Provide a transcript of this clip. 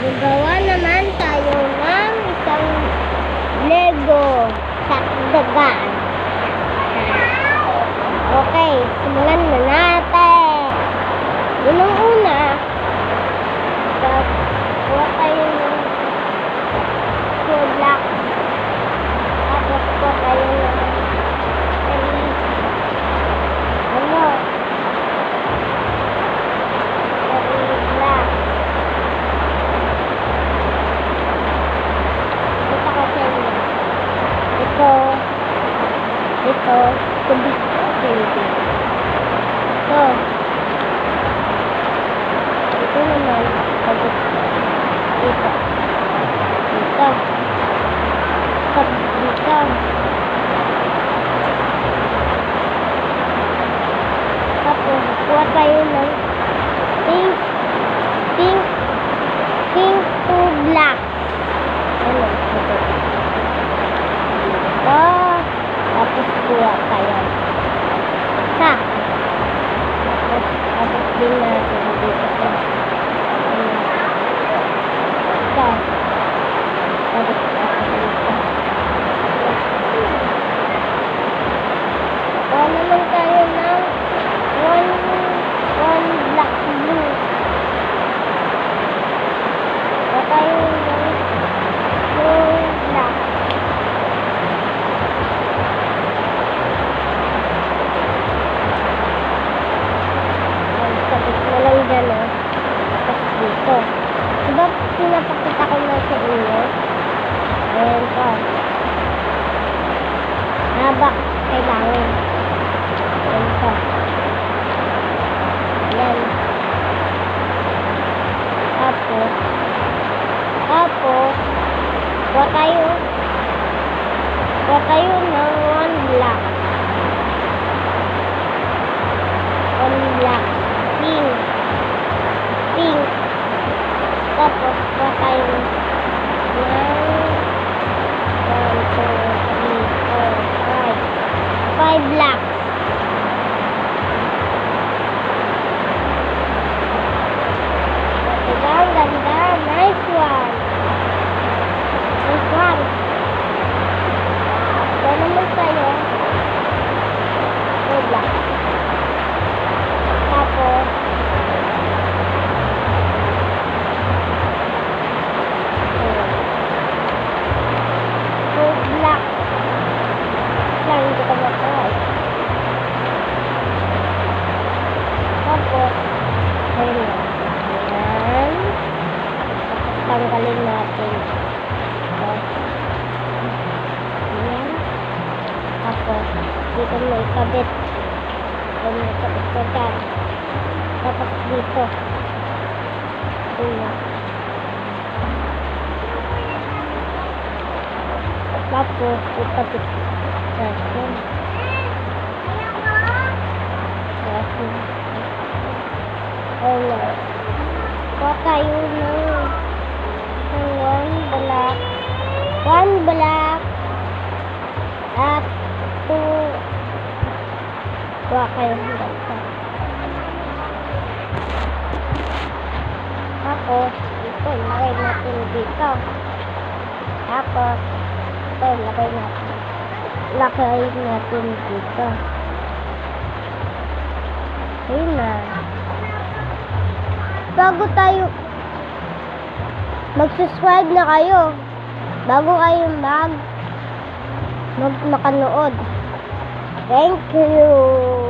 Gagawa naman tayo ng isang Lego sa dagaan. Okay, simulan na natin. Unang-una, gawa tayo ng block. Tapos gawa tayo ng ito, kubik candy. Ito naman, kabit dito. Dito. Kabit dito. Tapos, kuha tayo ng pink to black. Ano? Dito. Tapos kuha tayo sa tapos din natin dito sa ito tapos dito kuha naman tayo ng one black blue kuha tayo ng black. Walang gano'n. Tapos dito. Diba pinapakita ko na sa inyo? Ayan po. Haba kailangan. Ayan po. Ayan. Tapos kuha tayo ng one black. Pink. Tapos kuha tayo ng 5 black. Ang ganda. Nice one. Kuha naman tayo 2 black. Tapos black lang, hindi ko matry. Tapos ayun lang. Ayan. Tapos tanggalin natin ito. Ayan. Tapos dito mo ikabit. Ayan, ikabit ko dyan. Tapos dito ayan. Tapos ikabit natin. Ayan. Kuha tayo ng one black at 2 kuha kayo ng ganito. Tapos ito ilagay natin dito. Tapos ito ilagay natin dito. Ayun na. Bago tayo mag-subscribe na kayo. Bago kayo makanood. Thank you.